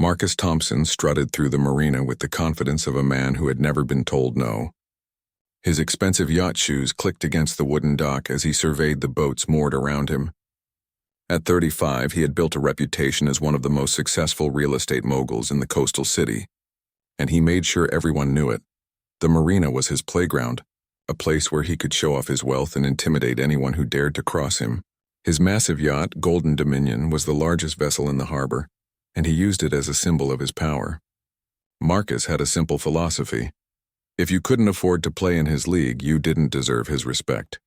Marcus Thompson strutted through the marina with the confidence of a man who had never been told no. His expensive yacht shoes clicked against the wooden dock as he surveyed the boats moored around him. At 35, he had built a reputation as one of the most successful real estate moguls in the coastal city, and he made sure everyone knew it. The marina was his playground, a place where he could show off his wealth and intimidate anyone who dared to cross him. His massive yacht, Golden Dominion, was the largest vessel in the harbor, and he used it as a symbol of his power. Marcus had a simple philosophy. If you couldn't afford to play in his league, you didn't deserve his respect.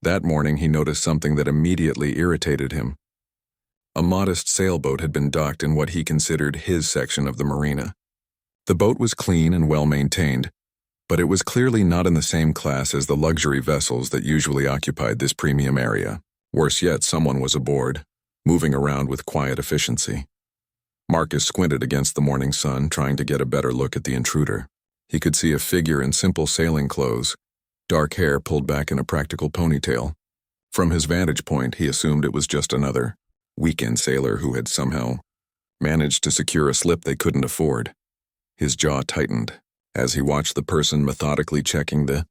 That morning, he noticed something that immediately irritated him. A modest sailboat had been docked in what he considered his section of the marina. The boat was clean and well-maintained, but it was clearly not in the same class as the luxury vessels that usually occupied this premium area. Worse yet, someone was aboard, moving around with quiet efficiency. Marcus squinted against the morning sun, trying to get a better look at the intruder. He could see a figure in simple sailing clothes, dark hair pulled back in a practical ponytail. From his vantage point, he assumed it was just another weekend sailor who had somehow managed to secure a slip they couldn't afford. His jaw tightened as he watched the person methodically checking the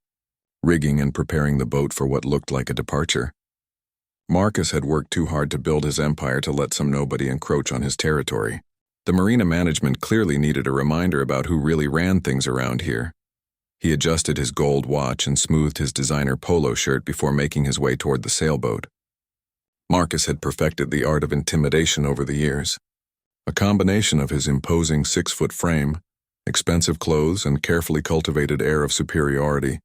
rigging and preparing the boat for what looked like a departure. Marcus had worked too hard to build his empire to let some nobody encroach on his territory. The marina management clearly needed a reminder about who really ran things around here. He adjusted his gold watch and smoothed his designer polo shirt before making his way toward the sailboat. Marcus had perfected the art of intimidation over the years. A combination of his imposing 6-foot frame, expensive clothes, and carefully cultivated air of superiority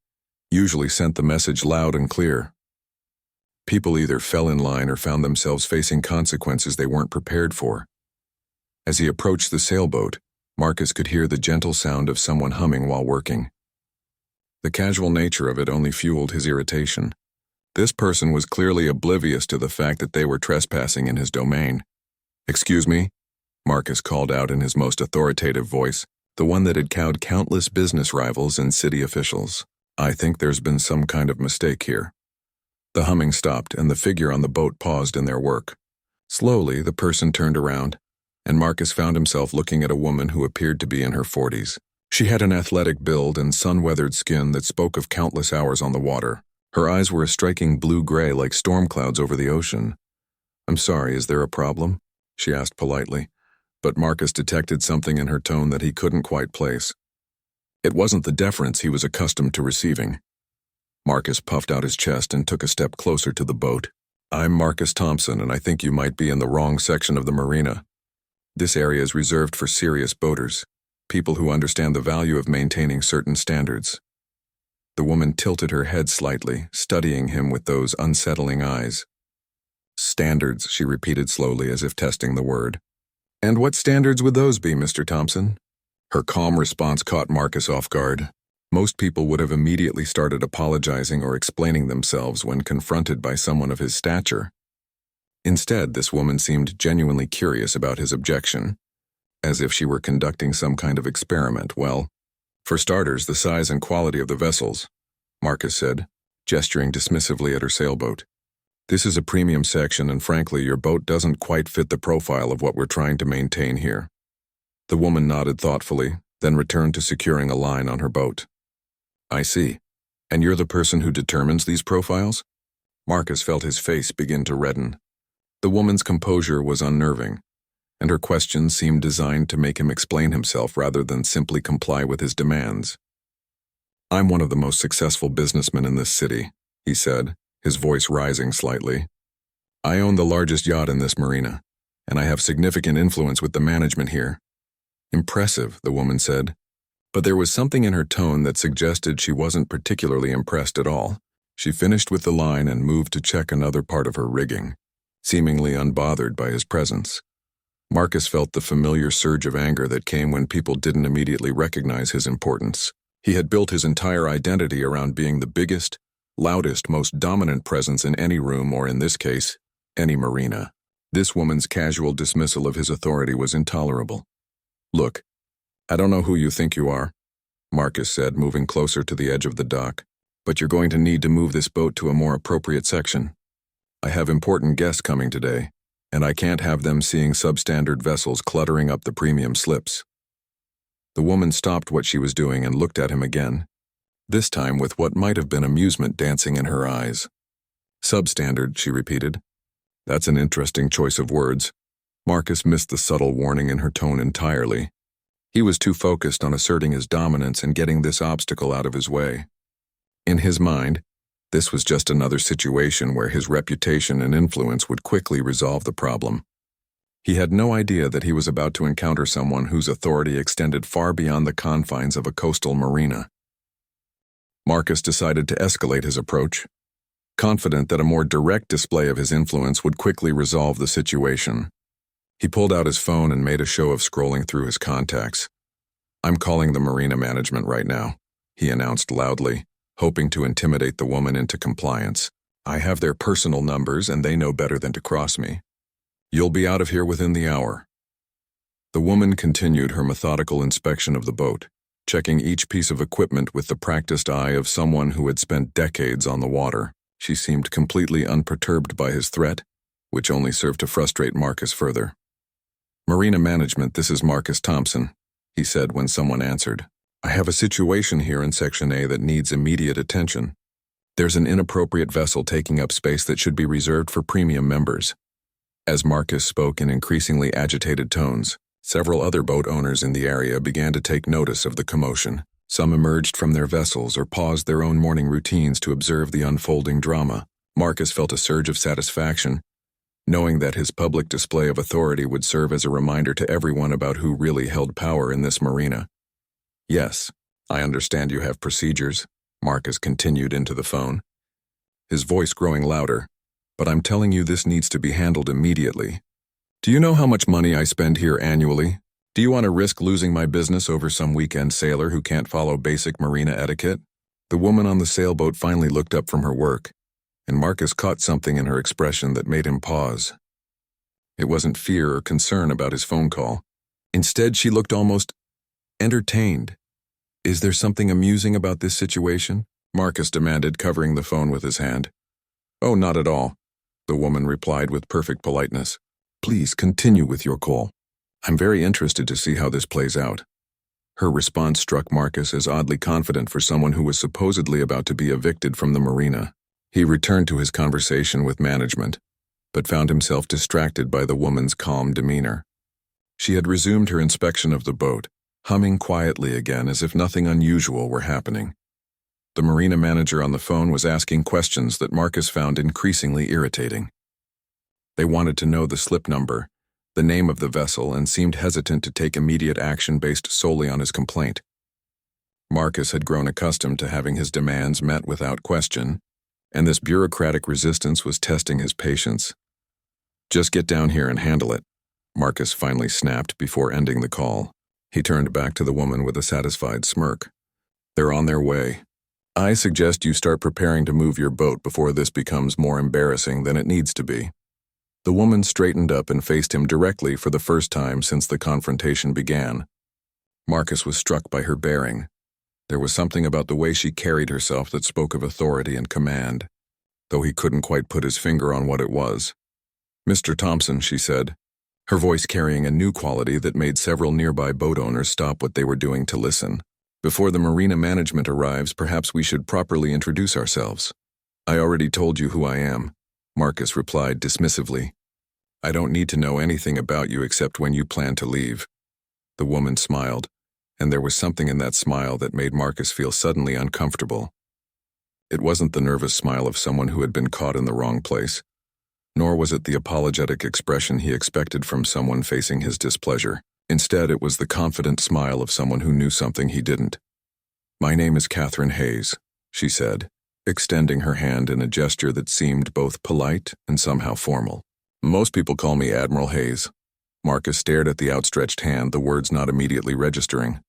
usually sent the message loud and clear. People either fell in line or found themselves facing consequences they weren't prepared for. As he approached the sailboat, Marcus could hear the gentle sound of someone humming while working. The casual nature of it only fueled his irritation. This person was clearly oblivious to the fact that they were trespassing in his domain. "Excuse me?" Marcus called out in his most authoritative voice, the one that had cowed countless business rivals and city officials. "I think there's been some kind of mistake here." The humming stopped, and the figure on the boat paused in their work. Slowly, the person turned around, and Marcus found himself looking at a woman who appeared to be in her 40s. She had an athletic build and sun-weathered skin that spoke of countless hours on the water. Her eyes were a striking blue-gray like storm clouds over the ocean. "I'm sorry, is there a problem?" she asked politely, but Marcus detected something in her tone that he couldn't quite place. It wasn't the deference he was accustomed to receiving. Marcus puffed out his chest and took a step closer to the boat. "I'm Marcus Thompson, and I think you might be in the wrong section of the marina. This area is reserved for serious boaters, people who understand the value of maintaining certain standards." The woman tilted her head slightly, studying him with those unsettling eyes. "Standards," she repeated slowly as if testing the word. "And what standards would those be, Mr. Thompson?" Her calm response caught Marcus off guard. Most people would have immediately started apologizing or explaining themselves when confronted by someone of his stature. Instead, this woman seemed genuinely curious about his objection, as if she were conducting some kind of experiment. "Well, for starters, the size and quality of the vessels," Marcus said, gesturing dismissively at her sailboat. "This is a premium section, and frankly, your boat doesn't quite fit the profile of what we're trying to maintain here." The woman nodded thoughtfully, then returned to securing a line on her boat. "I see. And you're the person who determines these profiles?" Marcus felt his face begin to redden. The woman's composure was unnerving, and her questions seemed designed to make him explain himself rather than simply comply with his demands. "I'm one of the most successful businessmen in this city," he said, his voice rising slightly. "I own the largest yacht in this marina, and I have significant influence with the management here." "Impressive," the woman said, but there was something in her tone that suggested she wasn't particularly impressed at all. She finished with the line and moved to check another part of her rigging, seemingly unbothered by his presence. Marcus felt the familiar surge of anger that came when people didn't immediately recognize his importance. He had built his entire identity around being the biggest, loudest, most dominant presence in any room, or in this case, any marina. This woman's casual dismissal of his authority was intolerable. "Look, I don't know who you think you are," Marcus said, moving closer to the edge of the dock, "but you're going to need to move this boat to a more appropriate section. I have important guests coming today, and I can't have them seeing substandard vessels cluttering up the premium slips." The woman stopped what she was doing and looked at him again, this time with what might have been amusement dancing in her eyes. "Substandard," she repeated. "That's an interesting choice of words." Marcus missed the subtle warning in her tone entirely. He was too focused on asserting his dominance and getting this obstacle out of his way. In his mind, this was just another situation where his reputation and influence would quickly resolve the problem. He had no idea that he was about to encounter someone whose authority extended far beyond the confines of a coastal marina. Marcus decided to escalate his approach, confident that a more direct display of his influence would quickly resolve the situation. He pulled out his phone and made a show of scrolling through his contacts. "I'm calling the marina management right now," he announced loudly, hoping to intimidate the woman into compliance. "I have their personal numbers and they know better than to cross me. You'll be out of here within the hour." The woman continued her methodical inspection of the boat, checking each piece of equipment with the practiced eye of someone who had spent decades on the water. She seemed completely unperturbed by his threat, which only served to frustrate Marcus further. "Marina management, this is Marcus Thompson," he said when someone answered. "I have a situation here in Section A that needs immediate attention. There's an inappropriate vessel taking up space that should be reserved for premium members." As Marcus spoke in increasingly agitated tones, several other boat owners in the area began to take notice of the commotion. Some emerged from their vessels or paused their own morning routines to observe the unfolding drama. Marcus felt a surge of satisfaction, knowing that his public display of authority would serve as a reminder to everyone about who really held power in this marina. "Yes, I understand you have procedures," Marcus continued into the phone, his voice growing louder, "but I'm telling you this needs to be handled immediately. Do you know how much money I spend here annually? Do you want to risk losing my business over some weekend sailor who can't follow basic marina etiquette?" The woman on the sailboat finally looked up from her work, and Marcus caught something in her expression that made him pause. It wasn't fear or concern about his phone call. Instead, she looked almost entertained. "Is there something amusing about this situation?" Marcus demanded, covering the phone with his hand. "Oh, not at all," the woman replied with perfect politeness. "Please continue with your call. I'm very interested to see how this plays out." Her response struck Marcus as oddly confident for someone who was supposedly about to be evicted from the marina. He returned to his conversation with management, but found himself distracted by the woman's calm demeanor. She had resumed her inspection of the boat, humming quietly again as if nothing unusual were happening. The marina manager on the phone was asking questions that Marcus found increasingly irritating. They wanted to know the slip number, the name of the vessel, and seemed hesitant to take immediate action based solely on his complaint. Marcus had grown accustomed to having his demands met without question, and this bureaucratic resistance was testing his patience. "Just get down here and handle it," Marcus finally snapped before ending the call. He turned back to the woman with a satisfied smirk. "They're on their way. I suggest you start preparing to move your boat before this becomes more embarrassing than it needs to be." The woman straightened up and faced him directly for the first time since the confrontation began. Marcus was struck by her bearing. There was something about the way she carried herself that spoke of authority and command, though he couldn't quite put his finger on what it was. "Mr. Thompson," she said, her voice carrying a new quality that made several nearby boat owners stop what they were doing to listen. "Before the marina management arrives, perhaps we should properly introduce ourselves." "I already told you who I am," Marcus replied dismissively. "I don't need to know anything about you except when you plan to leave." The woman smiled, and there was something in that smile that made Marcus feel suddenly uncomfortable. It wasn't the nervous smile of someone who had been caught in the wrong place, nor was it the apologetic expression he expected from someone facing his displeasure. Instead, it was the confident smile of someone who knew something he didn't. "My name is Catherine Hayes," she said, extending her hand in a gesture that seemed both polite and somehow formal. "Most people call me Admiral Hayes." Marcus stared at the outstretched hand, the words not immediately registering.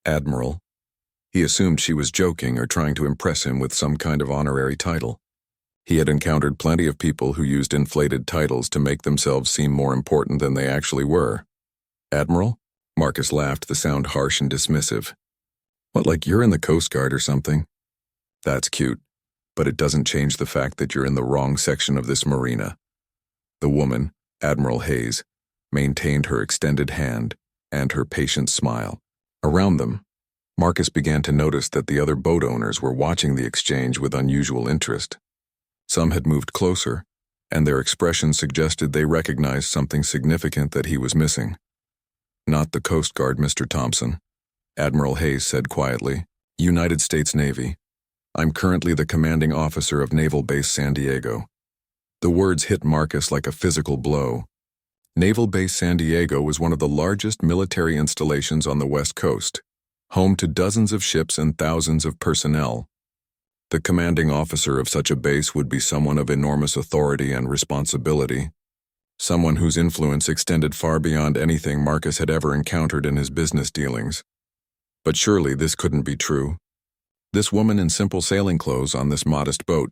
"Admiral?" He assumed she was joking or trying to impress him with some kind of honorary title. He had encountered plenty of people who used inflated titles to make themselves seem more important than they actually were. "Admiral?" Marcus laughed, the sound harsh and dismissive. "What, like you're in the Coast Guard or something?" "That's cute, but it doesn't change the fact that you're in the wrong section of this marina." The woman, Admiral Hayes maintained her extended hand and her patient smile. Around them, Marcus began to notice that the other boat owners were watching the exchange with unusual interest. Some had moved closer, and their expressions suggested they recognized something significant that he was missing. "Not the Coast Guard, Mr. Thompson," Admiral Hayes said quietly. "United States Navy. I'm currently the commanding officer of Naval Base San Diego." The words hit Marcus like a physical blow. Naval Base San Diego was one of the largest military installations on the West Coast, home to dozens of ships and thousands of personnel. The commanding officer of such a base would be someone of enormous authority and responsibility, someone whose influence extended far beyond anything Marcus had ever encountered in his business dealings. But surely this couldn't be true. This woman in simple sailing clothes on this modest boat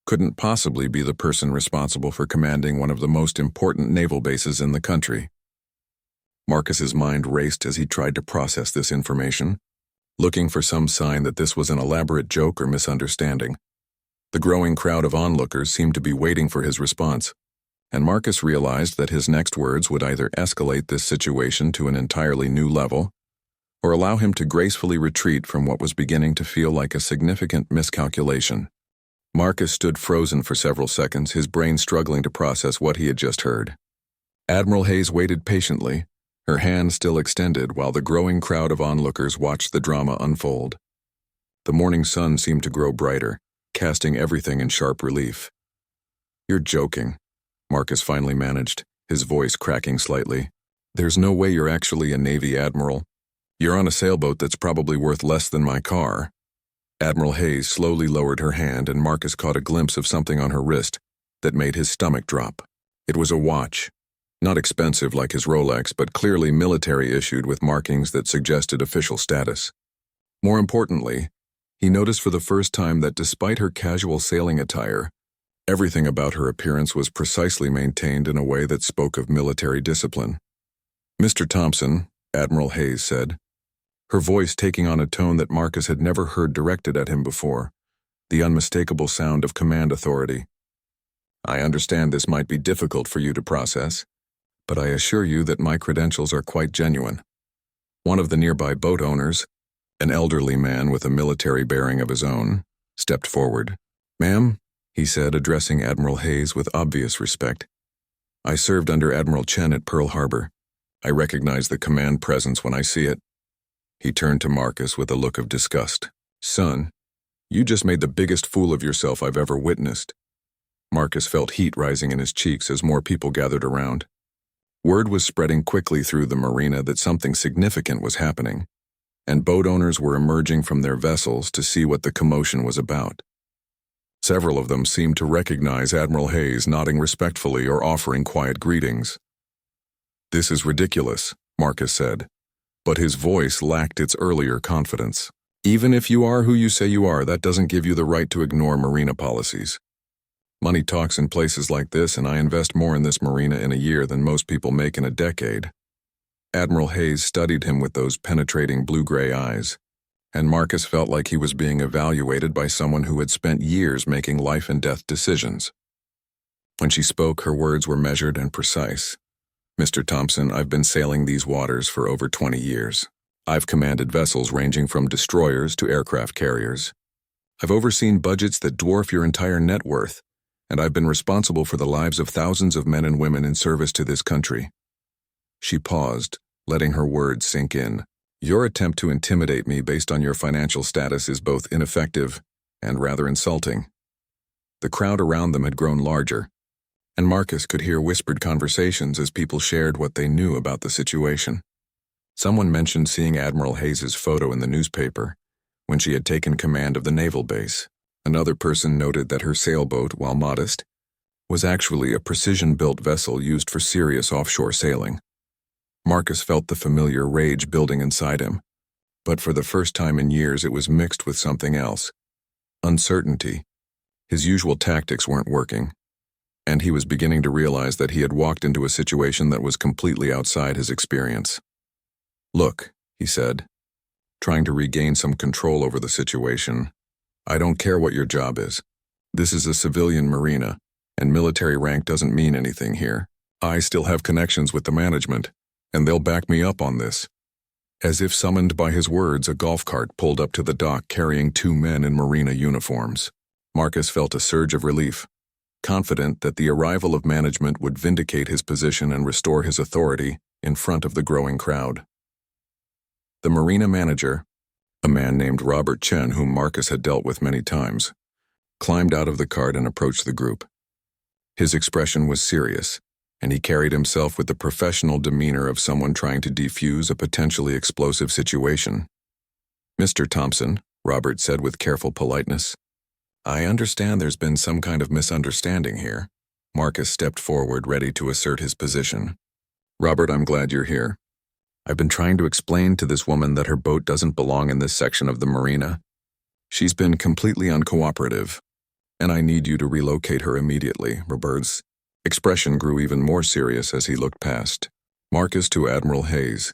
couldn't possibly be the person responsible for commanding one of the most important naval bases in the country. Marcus's mind raced as he tried to process this information, looking for some sign that this was an elaborate joke or misunderstanding. The growing crowd of onlookers seemed to be waiting for his response, and Marcus realized that his next words would either escalate this situation to an entirely new level or allow him to gracefully retreat from what was beginning to feel like a significant miscalculation. Marcus stood frozen for several seconds, his brain struggling to process what he had just heard. Admiral Hayes waited patiently, her hand still extended while the growing crowd of onlookers watched the drama unfold. The morning sun seemed to grow brighter, casting everything in sharp relief. "You're joking," Marcus finally managed, his voice cracking slightly. "There's no way you're actually a Navy admiral. You're on a sailboat that's probably worth less than my car." Admiral Hayes slowly lowered her hand, and Marcus caught a glimpse of something on her wrist that made his stomach drop. It was a watch. Not expensive like his Rolex, but clearly military issued with markings that suggested official status. More importantly, he noticed for the first time that despite her casual sailing attire, everything about her appearance was precisely maintained in a way that spoke of military discipline. "Mr. Thompson," Admiral Hayes said, her voice taking on a tone that Marcus had never heard directed at him before, the unmistakable sound of command authority. "I understand this might be difficult for you to process, but I assure you that my credentials are quite genuine." One of the nearby boat owners, an elderly man with a military bearing of his own, stepped forward. "Ma'am," he said, addressing Admiral Hayes with obvious respect, "I served under Admiral Chen at Pearl Harbor. I recognize the command presence when I see it." He turned to Marcus with a look of disgust. "Son, you just made the biggest fool of yourself I've ever witnessed." Marcus felt heat rising in his cheeks as more people gathered around. Word was spreading quickly through the marina that something significant was happening, and boat owners were emerging from their vessels to see what the commotion was about. Several of them seemed to recognize Admiral Hayes, nodding respectfully or offering quiet greetings. "This is ridiculous," Marcus said, but his voice lacked its earlier confidence. "Even if you are who you say you are, that doesn't give you the right to ignore marina policies. Money talks in places like this, and I invest more in this marina in a year than most people make in a decade." Admiral Hayes studied him with those penetrating blue-gray eyes, and Marcus felt like he was being evaluated by someone who had spent years making life-and-death decisions. When she spoke, her words were measured and precise. "Mr. Thompson, I've been sailing these waters for over 20 years. I've commanded vessels ranging from destroyers to aircraft carriers. I've overseen budgets that dwarf your entire net worth, and I've been responsible for the lives of thousands of men and women in service to this country." She paused, letting her words sink in. "Your attempt to intimidate me based on your financial status is both ineffective and rather insulting." The crowd around them had grown larger, and Marcus could hear whispered conversations as people shared what they knew about the situation. Someone mentioned seeing Admiral Hayes' photo in the newspaper when she had taken command of the naval base. Another person noted that her sailboat, while modest, was actually a precision-built vessel used for serious offshore sailing. Marcus felt the familiar rage building inside him, but for the first time in years it was mixed with something else. Uncertainty. His usual tactics weren't working, and he was beginning to realize that he had walked into a situation that was completely outside his experience. "Look," he said, trying to regain some control over the situation, "I don't care what your job is. This is a civilian marina, and military rank doesn't mean anything here. I still have connections with the management, and they'll back me up on this. As if summoned by his words, a golf cart pulled up to the dock carrying two men in marina uniforms. Marcus felt a surge of relief, confident that the arrival of management would vindicate his position and restore his authority in front of the growing crowd. The marina manager, a man named Robert Chen whom Marcus had dealt with many times, climbed out of the cart and approached the group. His expression was serious, and he carried himself with the professional demeanor of someone trying to defuse a potentially explosive situation. "Mr. Thompson," Robert said with careful politeness, "I understand there's been some kind of misunderstanding here." Marcus stepped forward, ready to assert his position. "Robert, I'm glad you're here. I've been trying to explain to this woman that her boat doesn't belong in this section of the marina. She's been completely uncooperative, and I need you to relocate her immediately." Robert's expression grew even more serious as he looked past Marcus to Admiral Hayes.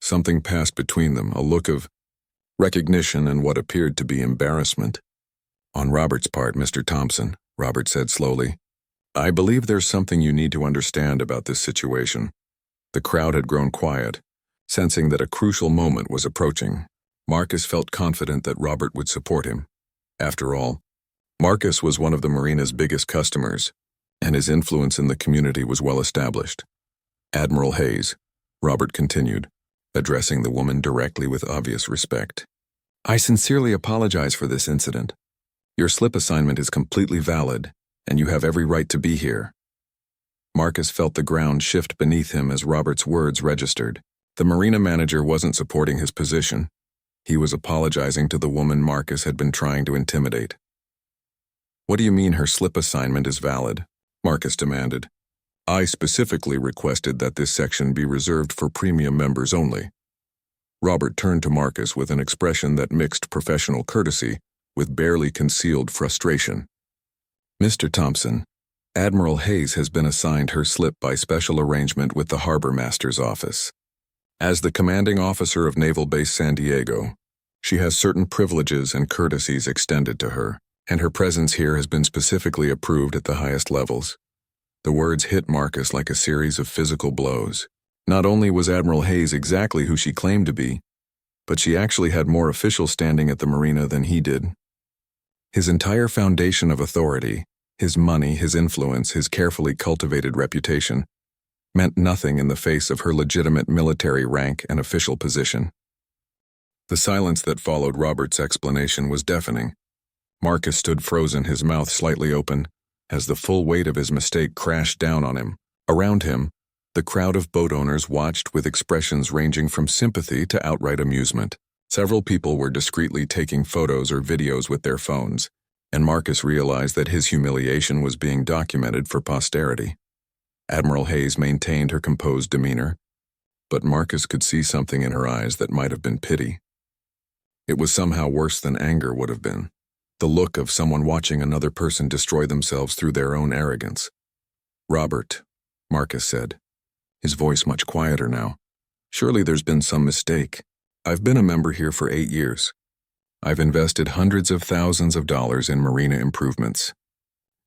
Something passed between them, a look of recognition and what appeared to be embarrassment. "On Robert's part, Mr. Thompson," Robert said slowly, "I believe there's something you need to understand about this situation." The crowd had grown quiet, sensing that a crucial moment was approaching. Marcus felt confident that Robert would support him. After all, Marcus was one of the marina's biggest customers, and his influence in the community was well established. "Admiral Hayes," Robert continued, addressing the woman directly with obvious respect, "I sincerely apologize for this incident. Your slip assignment is completely valid, and you have every right to be here." Marcus felt the ground shift beneath him as Robert's words registered. The marina manager wasn't supporting his position. He was apologizing to the woman Marcus had been trying to intimidate. "What do you mean her slip assignment is valid?" Marcus demanded. "I specifically requested that this section be reserved for premium members only." Robert turned to Marcus with an expression that mixed professional courtesy with barely concealed frustration. "Mr. Thompson, Admiral Hayes has been assigned her slip by special arrangement with the Harbor Master's office. As the commanding officer of Naval Base San Diego, she has certain privileges and courtesies extended to her, and her presence here has been specifically approved at the highest levels." The words hit Marcus like a series of physical blows. Not only was Admiral Hayes exactly who she claimed to be, but she actually had more official standing at the marina than he did. His entire foundation of authority, his money, his influence, his carefully cultivated reputation, meant nothing in the face of her legitimate military rank and official position. The silence that followed Robert's explanation was deafening. Marcus stood frozen, his mouth slightly open, as the full weight of his mistake crashed down on him. Around him, the crowd of boat owners watched with expressions ranging from sympathy to outright amusement. Several people were discreetly taking photos or videos with their phones, and Marcus realized that his humiliation was being documented for posterity. Admiral Hayes maintained her composed demeanor, but Marcus could see something in her eyes that might have been pity. It was somehow worse than anger would have been. The look of someone watching another person destroy themselves through their own arrogance. "Robert," Marcus said, his voice much quieter now, "surely there's been some mistake. I've been a member here for 8 years. I've invested hundreds of thousands of dollars in marina improvements.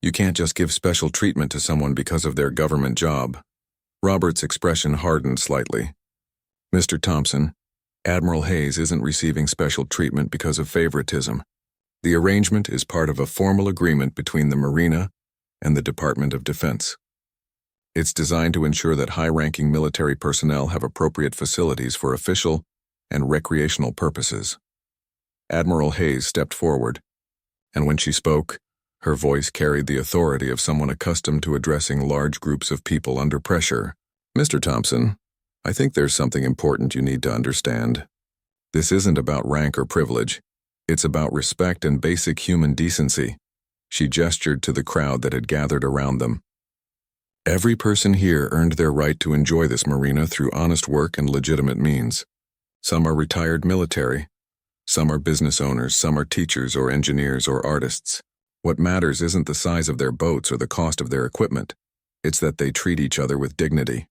You can't just give special treatment to someone because of their government job." Robert's expression hardened slightly. "Mr. Thompson, Admiral Hayes isn't receiving special treatment because of favoritism. The arrangement is part of a formal agreement between the marina and the Department of Defense. It's designed to ensure that high-ranking military personnel have appropriate facilities for official and recreational purposes." Admiral Hayes stepped forward, and when she spoke, her voice carried the authority of someone accustomed to addressing large groups of people under pressure. "Mr. Thompson, I think there's something important you need to understand. This isn't about rank or privilege. It's about respect and basic human decency." She gestured to the crowd that had gathered around them. "Every person here earned their right to enjoy this marina through honest work and legitimate means. Some are retired military, some are business owners, some are teachers or engineers or artists. What matters isn't the size of their boats or the cost of their equipment. It's that they treat each other with dignity."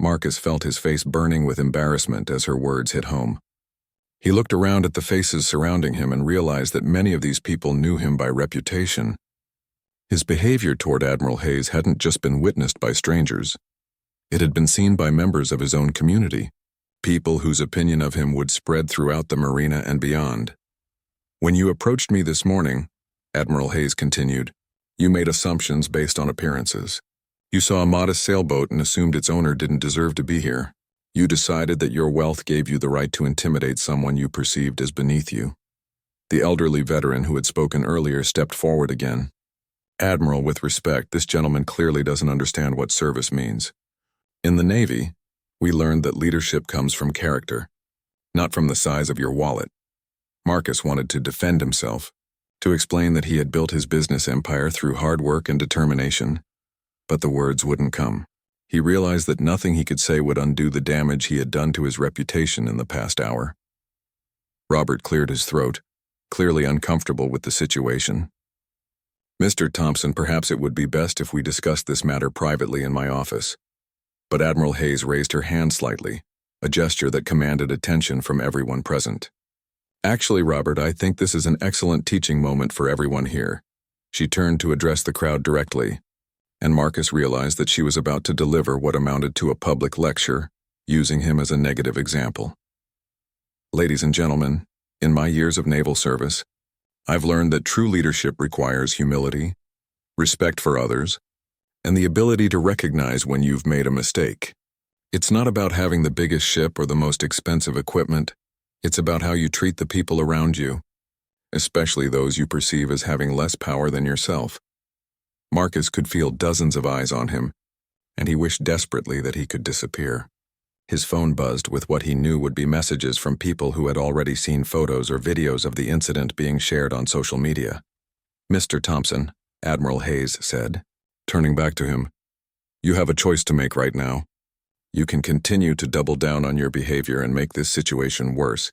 Marcus felt his face burning with embarrassment as her words hit home. He looked around at the faces surrounding him and realized that many of these people knew him by reputation. His behavior toward Admiral Hayes hadn't just been witnessed by strangers. It had been seen by members of his own community, people whose opinion of him would spread throughout the marina and beyond. "When you approached me this morning," Admiral Hayes continued, "you made assumptions based on appearances. You saw a modest sailboat and assumed its owner didn't deserve to be here. You decided that your wealth gave you the right to intimidate someone you perceived as beneath you." The elderly veteran who had spoken earlier stepped forward again. "Admiral, with respect, this gentleman clearly doesn't understand what service means. In the Navy, we learned that leadership comes from character, not from the size of your wallet." Marcus wanted to defend himself, to explain that he had built his business empire through hard work and determination, but the words wouldn't come. He realized that nothing he could say would undo the damage he had done to his reputation in the past hour. Robert cleared his throat, clearly uncomfortable with the situation. "Mr. Thompson, perhaps it would be best if we discussed this matter privately in my office." But Admiral Hayes raised her hand slightly, a gesture that commanded attention from everyone present. "Actually, Robert, I think this is an excellent teaching moment for everyone here." She turned to address the crowd directly, and Marcus realized that she was about to deliver what amounted to a public lecture, using him as a negative example. "Ladies and gentlemen, in my years of naval service, I've learned that true leadership requires humility, respect for others, and the ability to recognize when you've made a mistake. It's not about having the biggest ship or the most expensive equipment. It's about how you treat the people around you, especially those you perceive as having less power than yourself." Marcus could feel dozens of eyes on him, and he wished desperately that he could disappear. His phone buzzed with what he knew would be messages from people who had already seen photos or videos of the incident being shared on social media. "Mr. Thompson," Admiral Hayes said, turning back to him, "you have a choice to make right now. You can continue to double down on your behavior and make this situation worse,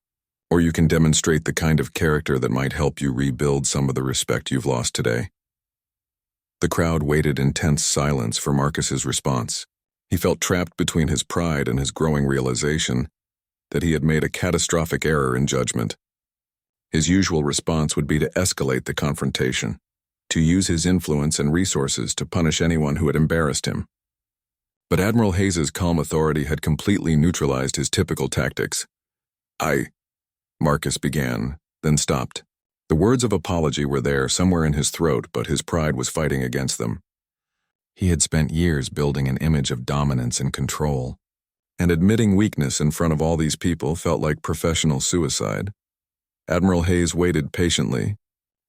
or you can demonstrate the kind of character that might help you rebuild some of the respect you've lost today." The crowd waited in tense silence for Marcus's response. He felt trapped between his pride and his growing realization that he had made a catastrophic error in judgment. His usual response would be to escalate the confrontation, to use his influence and resources to punish anyone who had embarrassed him. But Admiral Hayes's calm authority had completely neutralized his typical tactics. Marcus began, then stopped. The words of apology were there somewhere in his throat, but his pride was fighting against them. He had spent years building an image of dominance and control, and admitting weakness in front of all these people felt like professional suicide. Admiral Hayes waited patiently,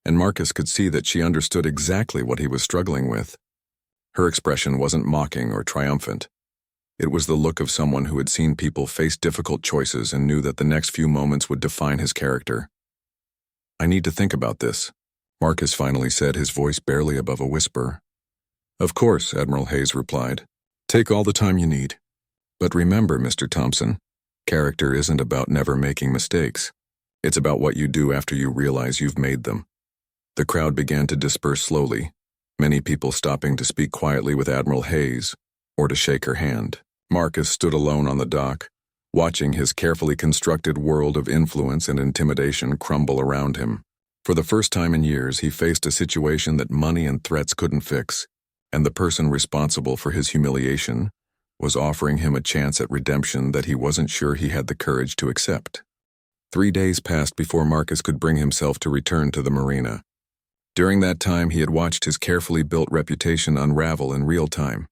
and Marcus could see that she understood exactly what he was struggling with. Her expression wasn't mocking or triumphant. It was the look of someone who had seen people face difficult choices and knew that the next few moments would define his character. "I need to think about this," Marcus finally said, his voice barely above a whisper. "Of course," Admiral Hayes replied. "Take all the time you need. But remember, Mr. Thompson, character isn't about never making mistakes. It's about what you do after you realize you've made them." The crowd began to disperse slowly, many people stopping to speak quietly with Admiral Hayes or to shake her hand. Marcus stood alone on the dock, watching his carefully constructed world of influence and intimidation crumble around him. For the first time in years, he faced a situation that money and threats couldn't fix, and the person responsible for his humiliation was offering him a chance at redemption that he wasn't sure he had the courage to accept. 3 days passed before Marcus could bring himself to return to the marina. During that time, he had watched his carefully built reputation unravel in real time.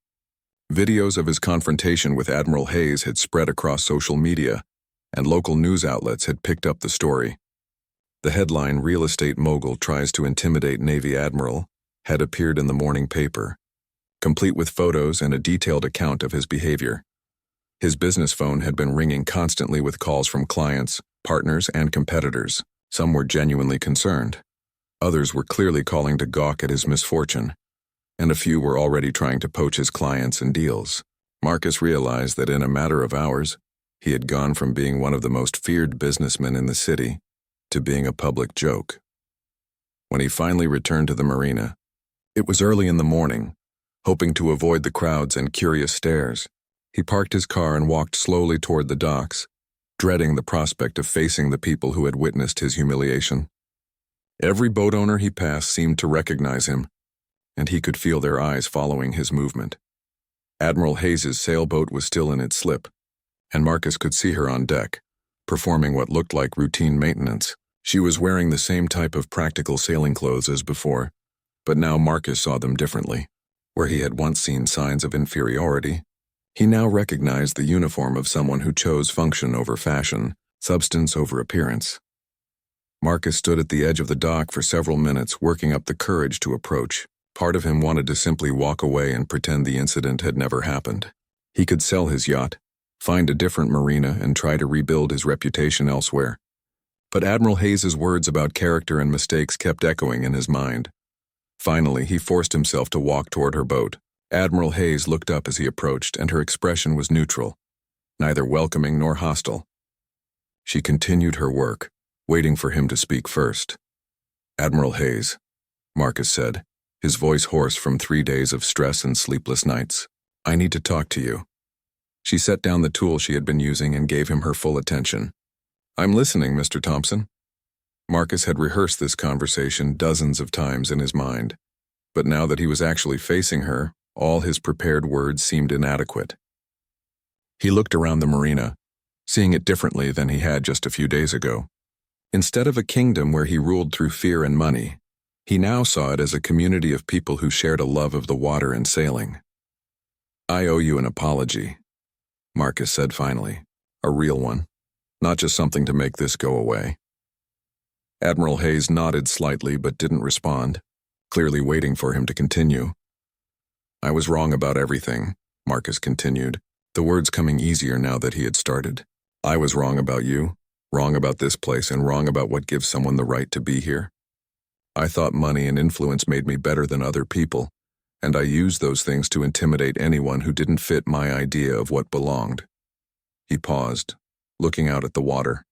Videos of his confrontation with Admiral Hayes had spread across social media, and local news outlets had picked up the story. The headline, "Real Estate Mogul Tries to Intimidate Navy Admiral," had appeared in the morning paper, complete with photos and a detailed account of his behavior. His business phone had been ringing constantly with calls from clients, partners, and competitors. Some were genuinely concerned. Others were clearly calling to gawk at his misfortune, and a few were already trying to poach his clients and deals. Marcus realized that in a matter of hours, he had gone from being one of the most feared businessmen in the city to being a public joke. When he finally returned to the marina, it was early in the morning. Hoping to avoid the crowds and curious stares, he parked his car and walked slowly toward the docks, dreading the prospect of facing the people who had witnessed his humiliation. Every boat owner he passed seemed to recognize him, and he could feel their eyes following his movement. Admiral Hayes's sailboat was still in its slip, and Marcus could see her on deck, performing what looked like routine maintenance. She was wearing the same type of practical sailing clothes as before, but now Marcus saw them differently. Where he had once seen signs of inferiority, he now recognized the uniform of someone who chose function over fashion, substance over appearance. Marcus stood at the edge of the dock for several minutes, working up the courage to approach. Part of him wanted to simply walk away and pretend the incident had never happened. He could sell his yacht, find a different marina, and try to rebuild his reputation elsewhere. But Admiral Hayes's words about character and mistakes kept echoing in his mind. Finally, he forced himself to walk toward her boat. Admiral Hayes looked up as he approached, and her expression was neutral, neither welcoming nor hostile. She continued her work, waiting for him to speak first. "Admiral Hayes," Marcus said, his voice hoarse from 3 days of stress and sleepless nights. "I need to talk to you." She set down the tool she had been using and gave him her full attention. "I'm listening, Mr. Thompson." Marcus had rehearsed this conversation dozens of times in his mind, but now that he was actually facing her, all his prepared words seemed inadequate. He looked around the marina, seeing it differently than he had just a few days ago. Instead of a kingdom where he ruled through fear and money, he now saw it as a community of people who shared a love of the water and sailing. "I owe you an apology," Marcus said finally. "A real one, not just something to make this go away." Admiral Hayes nodded slightly but didn't respond, clearly waiting for him to continue. "I was wrong about everything," Marcus continued, the words coming easier now that he had started. "I was wrong about you, wrong about this place, and wrong about what gives someone the right to be here. I thought money and influence made me better than other people, and I used those things to intimidate anyone who didn't fit my idea of what belonged." He paused, looking out at the water.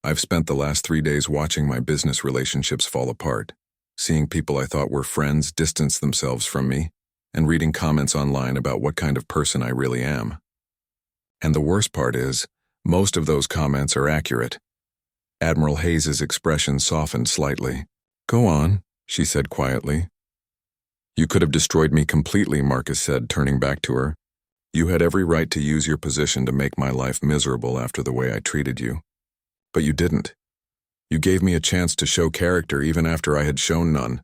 "I've spent the last 3 days watching my business relationships fall apart, seeing people I thought were friends distance themselves from me, and reading comments online about what kind of person I really am. And the worst part is, most of those comments are accurate." Admiral Hayes's expression softened slightly. "Go on," she said quietly. "You could have destroyed me completely," Marcus said, turning back to her. "You had every right to use your position to make my life miserable after the way I treated you. But you didn't. You gave me a chance to show character even after I had shown none."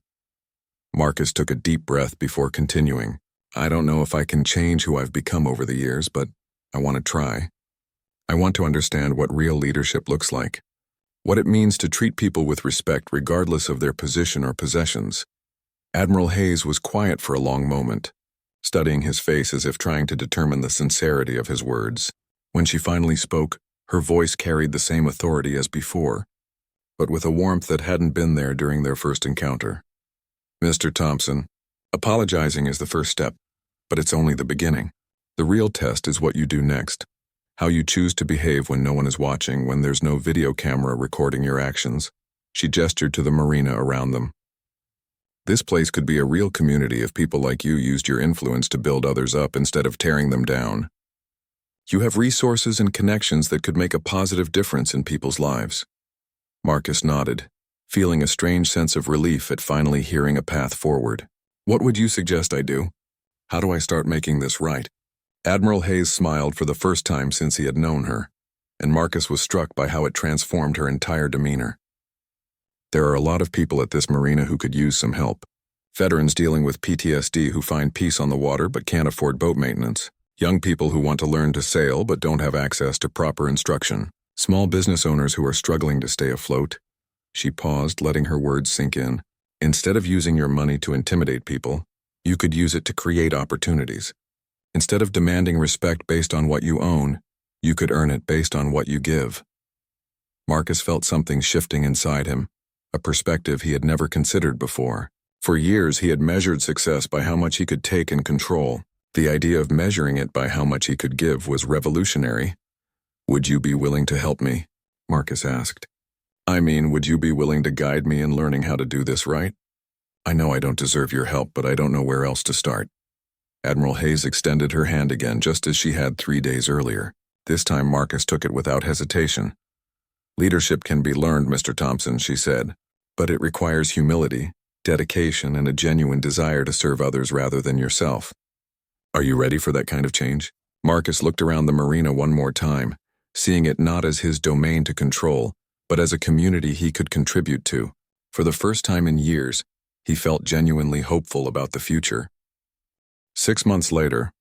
Marcus took a deep breath before continuing. "I don't know if I can change who I've become over the years, but I want to try. I want to understand what real leadership looks like, what it means to treat people with respect regardless of their position or possessions." Admiral Hayes was quiet for a long moment, studying his face as if trying to determine the sincerity of his words. When she finally spoke, her voice carried the same authority as before, but with a warmth that hadn't been there during their first encounter. "Mr. Thompson, apologizing is the first step, but it's only the beginning. The real test is what you do next. How you choose to behave when no one is watching, when there's no video camera recording your actions." She gestured to the marina around them. "This place could be a real community if people like you used your influence to build others up instead of tearing them down. You have resources and connections that could make a positive difference in people's lives." Marcus nodded, feeling a strange sense of relief at finally hearing a path forward. "What would you suggest I do? How do I start making this right?" Admiral Hayes smiled for the first time since he had known her, and Marcus was struck by how it transformed her entire demeanor. "There are a lot of people at this marina who could use some help. Veterans dealing with PTSD who find peace on the water but can't afford boat maintenance. Young people who want to learn to sail but don't have access to proper instruction. Small business owners who are struggling to stay afloat." She paused, letting her words sink in. "Instead of using your money to intimidate people, you could use it to create opportunities. Instead of demanding respect based on what you own, you could earn it based on what you give." Marcus felt something shifting inside him, a perspective he had never considered before. For years, he had measured success by how much he could take and control. The idea of measuring it by how much he could give was revolutionary. "Would you be willing to help me?" Marcus asked. "I mean, would you be willing to guide me in learning how to do this right? I know I don't deserve your help, but I don't know where else to start." Admiral Hayes extended her hand again, just as she had 3 days earlier. This time Marcus took it without hesitation. "Leadership can be learned, Mr. Thompson," she said, "but it requires humility, dedication, and a genuine desire to serve others rather than yourself. Are you ready for that kind of change? Marcus looked around the marina one more time, seeing it not as his domain to control, but as a community he could contribute to. For the first time in years, he felt genuinely hopeful about the future. 6 months later,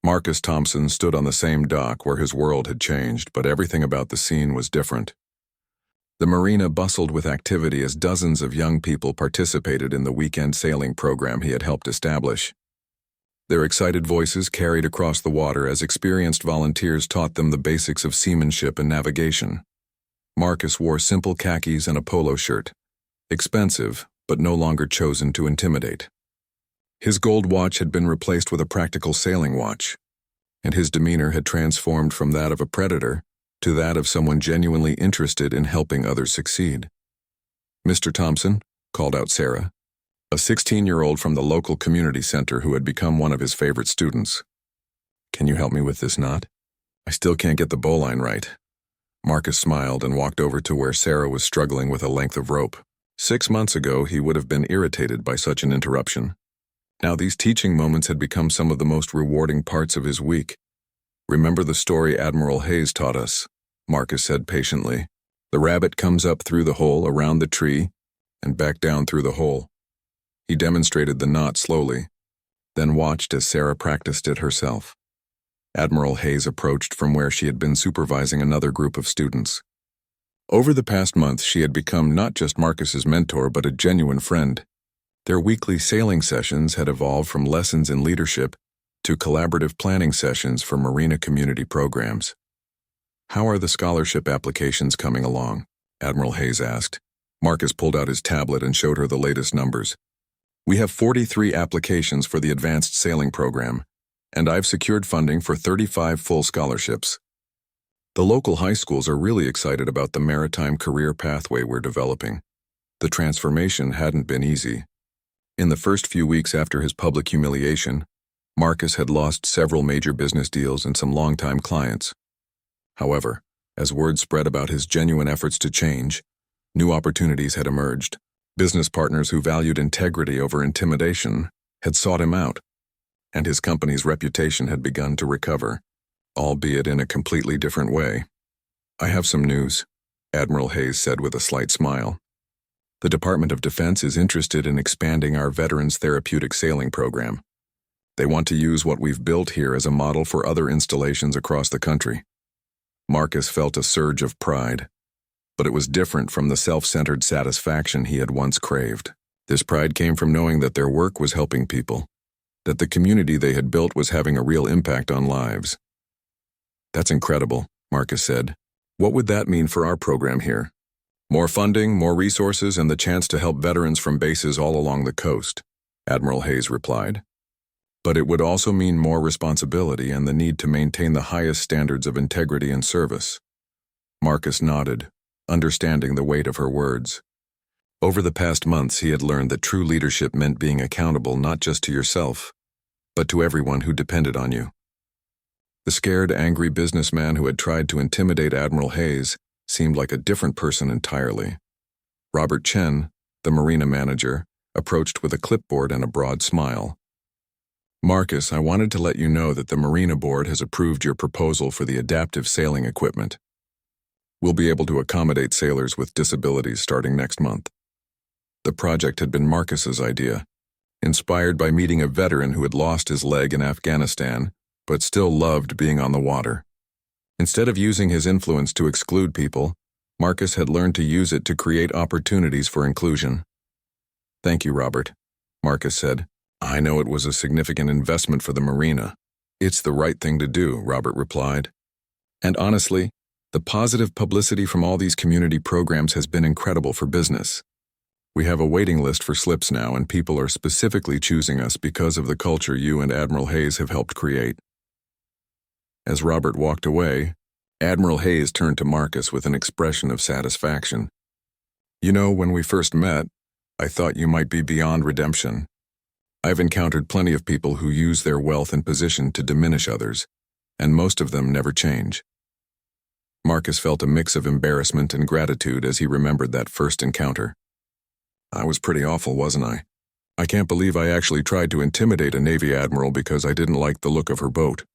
Marcus Thompson stood on the same dock where his world had changed, but everything about the scene was different. The marina bustled with activity as dozens of young people participated in the weekend sailing program he had helped establish. Their excited voices carried across the water as experienced volunteers taught them the basics of seamanship and navigation. Marcus wore simple khakis and a polo shirt, expensive, but no longer chosen to intimidate. His gold watch had been replaced with a practical sailing watch, and his demeanor had transformed from that of a predator to that of someone genuinely interested in helping others succeed. "Mr. Thompson," called out Sarah, a 16-year-old from the local community center who had become one of his favorite students. "Can you help me with this knot? I still can't get the bowline right." Marcus smiled and walked over to where Sarah was struggling with a length of rope. 6 months ago, he would have been irritated by such an interruption. Now these teaching moments had become some of the most rewarding parts of his week. "Remember the story Admiral Hayes taught us," Marcus said patiently. "The rabbit comes up through the hole around the tree and back down through the hole." He demonstrated the knot slowly, then watched as Sarah practiced it herself. Admiral Hayes approached from where she had been supervising another group of students. Over the past month, she had become not just Marcus's mentor, but a genuine friend. Their weekly sailing sessions had evolved from lessons in leadership to collaborative planning sessions for marina community programs. "How are the scholarship applications coming along?" Admiral Hayes asked. Marcus pulled out his tablet and showed her the latest numbers. "We have 43 applications for the advanced sailing program, and I've secured funding for 35 full scholarships. The local high schools are really excited about the maritime career pathway we're developing." The transformation hadn't been easy. In the first few weeks after his public humiliation, Marcus had lost several major business deals and some longtime clients. However, as word spread about his genuine efforts to change, new opportunities had emerged. Business partners who valued integrity over intimidation had sought him out, and his company's reputation had begun to recover, albeit in a completely different way. "I have some news," Admiral Hayes said with a slight smile. "The Department of Defense is interested in expanding our Veterans Therapeutic Sailing Program. They want to use what we've built here as a model for other installations across the country." Marcus felt a surge of pride, but it was different from the self-centered satisfaction he had once craved. This pride came from knowing that their work was helping people, that the community they had built was having a real impact on lives. "That's incredible," Marcus said. "What would that mean for our program here?" "More funding, more resources, and the chance to help veterans from bases all along the coast," Admiral Hayes replied. "But it would also mean more responsibility and the need to maintain the highest standards of integrity and service." Marcus nodded, understanding the weight of her words. Over the past months, he had learned that true leadership meant being accountable not just to yourself, but to everyone who depended on you. The scared, angry businessman who had tried to intimidate Admiral Hayes seemed like a different person entirely. Robert Chen, the marina manager, approached with a clipboard and a broad smile. "Marcus, I wanted to let you know that the Marina Board has approved your proposal for the adaptive sailing equipment. We'll be able to accommodate sailors with disabilities starting next month." The project had been Marcus's idea, inspired by meeting a veteran who had lost his leg in Afghanistan, but still loved being on the water. Instead of using his influence to exclude people, Marcus had learned to use it to create opportunities for inclusion. "Thank you, Robert," Marcus said. "I know it was a significant investment for the marina." "It's the right thing to do," Robert replied. "And honestly, the positive publicity from all these community programs has been incredible for business. We have a waiting list for slips now, and people are specifically choosing us because of the culture you and Admiral Hayes have helped create." As Robert walked away, Admiral Hayes turned to Marcus with an expression of satisfaction. "You know, when we first met, I thought you might be beyond redemption. I've encountered plenty of people who use their wealth and position to diminish others, and most of them never change." Marcus felt a mix of embarrassment and gratitude as he remembered that first encounter. "I was pretty awful, wasn't I?" I can't believe I actually tried to intimidate a Navy admiral because I didn't like the look of her boat.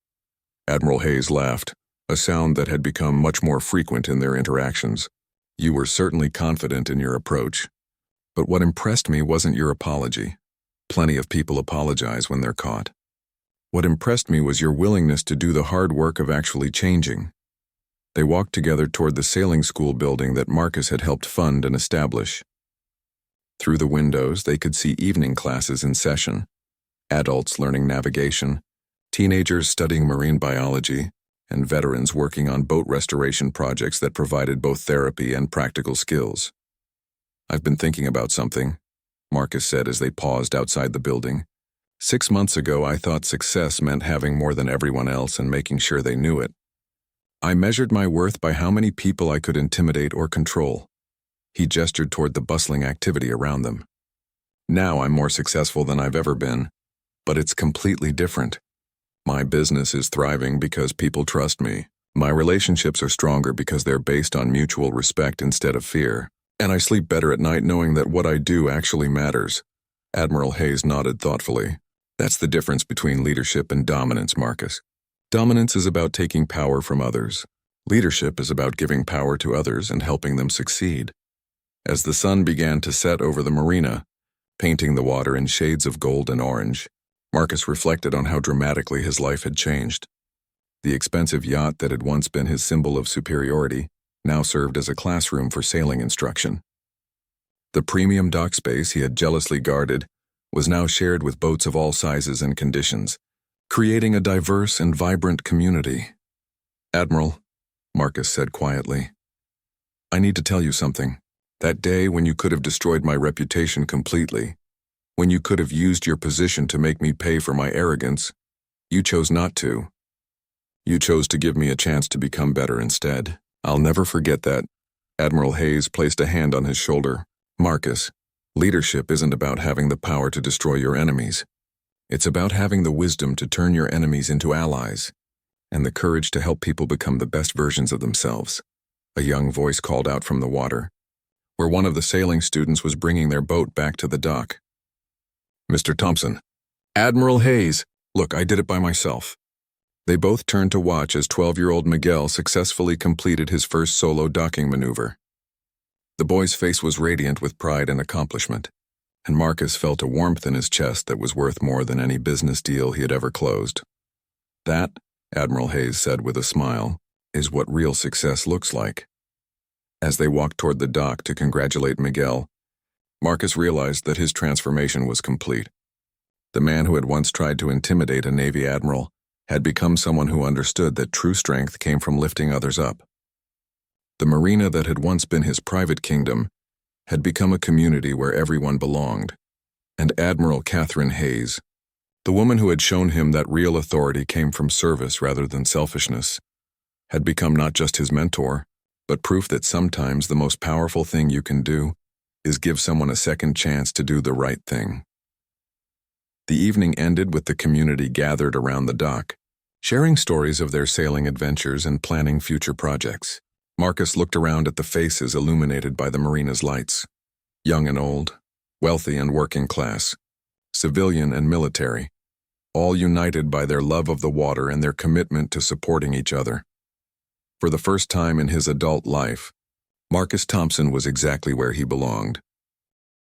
Admiral Hayes laughed, a sound that had become much more frequent in their interactions. You were certainly confident in your approach. But what impressed me wasn't your apology. Plenty of people apologize when they're caught. What impressed me was your willingness to do the hard work of actually changing. They walked together toward the sailing school building that Marcus had helped fund and establish. Through the windows, they could see evening classes in session, adults learning navigation, teenagers studying marine biology, and veterans working on boat restoration projects that provided both therapy and practical skills. I've been thinking about something, Marcus said as they paused outside the building. 6 months ago, I thought success meant having more than everyone else and making sure they knew it. I measured my worth by how many people I could intimidate or control. He gestured toward the bustling activity around them. Now I'm more successful than I've ever been, but it's completely different. My business is thriving because people trust me. My relationships are stronger because they're based on mutual respect instead of fear. And I sleep better at night knowing that what I do actually matters. Admiral Hayes nodded thoughtfully. That's the difference between leadership and dominance, Marcus. Dominance is about taking power from others. Leadership is about giving power to others and helping them succeed. As the sun began to set over the marina, painting the water in shades of gold and orange, Marcus reflected on how dramatically his life had changed. The expensive yacht that had once been his symbol of superiority now served as a classroom for sailing instruction. The premium dock space he had jealously guarded was now shared with boats of all sizes and conditions, creating a diverse and vibrant community. Admiral, Marcus said quietly, I need to tell you something. That day when you could have destroyed my reputation completely, when you could have used your position to make me pay for my arrogance, you chose not to. You chose to give me a chance to become better instead. I'll never forget that. Admiral Hayes placed a hand on his shoulder. Marcus, leadership isn't about having the power to destroy your enemies. It's about having the wisdom to turn your enemies into allies, and the courage to help people become the best versions of themselves. A young voice called out from the water, where one of the sailing students was bringing their boat back to the dock. Mr. Thompson. Admiral Hayes. Look, I did it by myself. They both turned to watch as 12-year-old Miguel successfully completed his first solo docking maneuver. The boy's face was radiant with pride and accomplishment, and Marcus felt a warmth in his chest that was worth more than any business deal he had ever closed. That, Admiral Hayes said with a smile, is what real success looks like. As they walked toward the dock to congratulate Miguel, Marcus realized that his transformation was complete. The man who had once tried to intimidate a Navy admiral had become someone who understood that true strength came from lifting others up. The marina that had once been his private kingdom had become a community where everyone belonged, and Admiral Catherine Hayes, the woman who had shown him that real authority came from service rather than selfishness, had become not just his mentor, but proof that sometimes the most powerful thing you can do is give someone a second chance to do the right thing. The evening ended with the community gathered around the dock, sharing stories of their sailing adventures and planning future projects. Marcus looked around at the faces illuminated by the marina's lights. Young and old, wealthy and working class, civilian and military, all united by their love of the water and their commitment to supporting each other. For the first time in his adult life, Marcus Thompson was exactly where he belonged,